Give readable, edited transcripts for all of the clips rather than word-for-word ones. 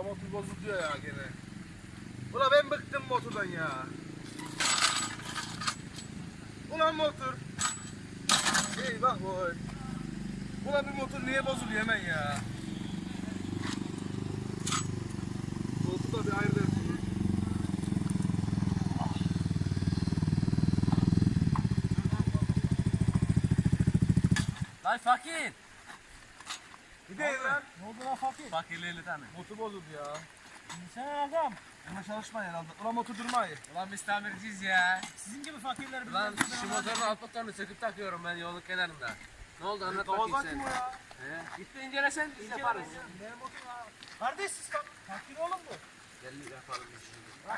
Ulan motor bozuluyor ya gene. Ulan ben bıktım motordan ya. Ulan motor. Eyvah boy. Ulan bir motor niye bozuluyor hemen ya? Motor da bir ayrı dersin. Lan fakir. Bir de lan. Ne oldu lan fakir? Fakirliğini tanı. Motor bozuldu ya. Sen adam. Ama çalışmayın herhalde. Ulan motor durmayın. Ulan biz tamirciyiz ya. Sizin gibi fakirler Ulan şu motorun alt motorunu söküp takıyorum ben yolun kenarında. Ne oldu anlat bakayım Kavazan sen. kim o ya? He. Git de incelesen biz yaparız. Benim motor abi. Kardeş siz fakir oğlum bu. Gel yapalım biz şimdi.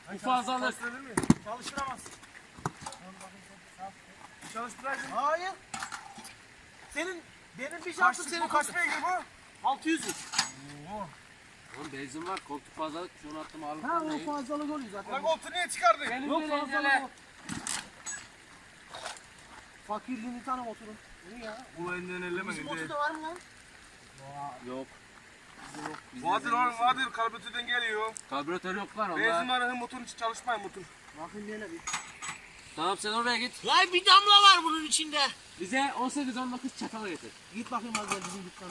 Ay, Bu fazlalık. Çalıştırabilir miyim? Çalıştıramazsın. Çalıştıraydın. Hayır. Benim bir Kaç şartım senin kaç beygir bu? 600'lük. Oğlum benzin var koltuk fazlalık şunu attım Ha ağırlıktan o değil. fazlalık oluyor zaten. Ulan koltuğu niye çıkardın? Gel Yok incele fazlalık incele. yok. Fakirliğini tanı motorun. Bu ya. Bu elinden elleme Bizim gidi. motorda var mı lan? Yok. Vardır oğlum vardır. Karbüratörden geliyor. Karbüratör yok lan Benzin onlar. var motorun için çalışmayın motor. Bakın nene bir. Tamam sen oraya git. Lan bir damla var bunun içinde. Bize 18-19 çatal getir. Git bakayım az gel bizim dükkana.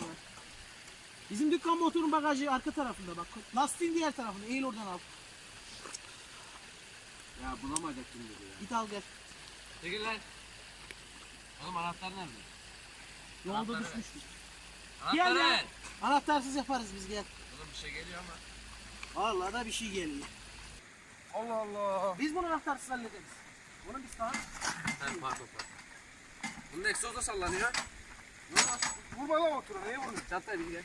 Bizim dükkan motorun bagajı arka tarafında bak. Lastiğin diğer tarafında. Eğil oradan al. Ya bulamayacak şimdi bu ya. Git al gel. Çekil lan. Oğlum anahtar nerede? Yolda Anahtarı düşmüştük. Anahtarı ya. ver. Anahtarsız yaparız biz gel. Oğlum bir şey geliyor ama. Vallahi da bir şey geliyor. Allah Allah. Biz bunu anahtarsız hallederiz. Bunu biz tamam. Pardon pardon. Bunun egzoz da sallanıyor. Vurma lan motoru. Niye vuruyorsun? Çantaya bir gel.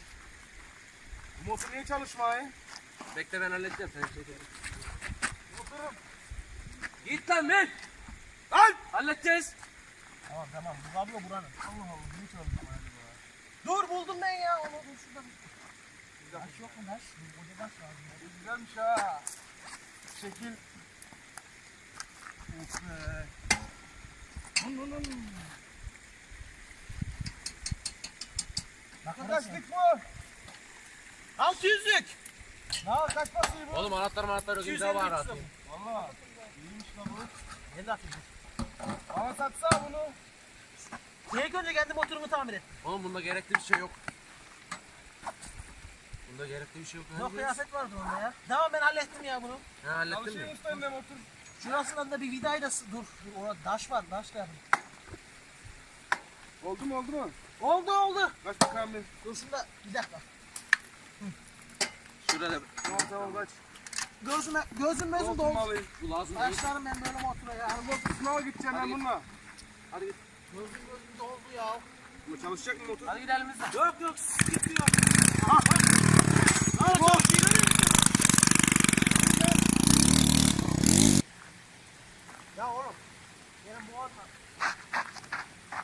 Bu motor niye çalışmayın? Bekle ben halledeceğim seni çekerim. Motorum. Git lan ben. Lan! Halledeceğiz. Tamam tamam bu kablo buranın. Allah Allah. Niye çalışmıyor acaba? Dur buldum ben ya onu dur şurada bir. Taş yok mu taş? Burada taş var. Güzelmiş ha. Şekil. Of be. Kaçlık bu? 600'lük. Ya kaç basıyor bu? Oğlum anahtar yok. İmza var atayım. Valla. İyiymiş lan bu. Ne de atayım? Bana satsa bunu. İlk önce kendi motorumu tamir et. Oğlum bunda gerekli bir şey yok. Bunda gerekli bir şey yok. Yok kıyafet vardı onda ya. Tamam ben hallettim ya bunu. Ha hallettin Çalışıyor mi? usta önüne motor. Şurasında da bir vidayla dur. Orada taş var taş da. Oldu mu oldu mu? Oldu. Kaç bakalım bir. Dur şunda bir dakika. Şurada Tamam kaç. Gözüm mezun Koltuğumu doldu. alayım. bu lazım değil. Başlarım ben böyle motora ya. Sınava gideceğim ben Hadi git. bununla. Hadi git. Gözüm doldu ya. Bu çalışacak mı motor? Hadi gidelim biz de. Yok gidiyor. Ya oğlum. Benim bu adamla.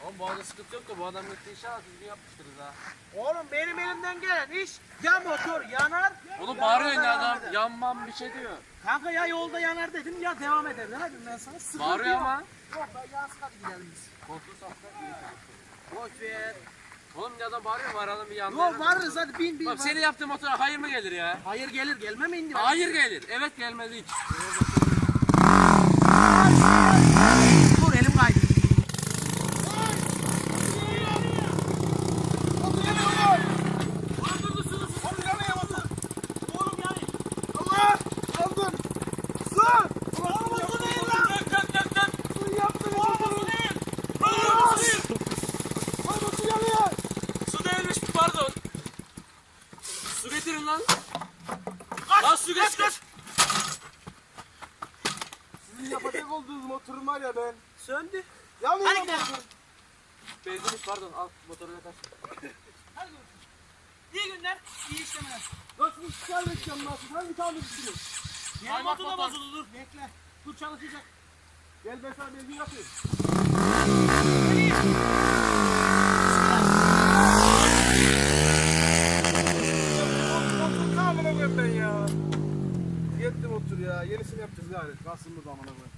Oğlum bu arada sıkıntı yok da bu adam gitti inşallah düzgün yapmıştırız ha. Oğlum benim elimden gelen iş ya motor yanar. Oğlum ya bağırıyor yolda yine adam. devam eder. Yanmam bir şey diyor. Kanka ya yolda yanar dedim ya devam eder demedim ben sana. Sıkıntı Bağırıyor yok. ama. Yok ben yansın hadi gidelim biz. Koltuğu sakla. Boş ver. Oğlum bir adam bağırıyor mu? Aralım bir yandan. Yok varırız hadi bin. Bak senin yaptığın motora hayır mı gelir ya? Hayır gelir gelme mi indi? Hayır gelir. Evet gelmez hiç. Dur elim kaydı. Motor yanıyor. Motor yanıyor motor. Oğlum yani. Allah! Aldım. Su! Oğlum motor değil lan. Su yaptım Oğlum motoru. motor değil. Ay motor yanıyor. Su değilmiş pardon. Su getirin lan. Lan su getir. Sizin yapacak olduğunuz motorum var ya ben. Söndü. Yanıyor Hadi lan gidelim. motor. Benzinmiş pardon al motoru yakar. Hadi görüşürüz. İyi günler. İyi işlemler. Nasıl şikayet edeceğim nasıl? Hangi tamircisiniz? Benim Kaymak motor da motor. bozuldu dur. Bekle. Dur çalışacak. Gel ben sana benzin yapayım. Motor ne amına koyayım ben ya? Yetti motor ya. Yenisini yapacağız gayret. Kalsın burada amına koyayım.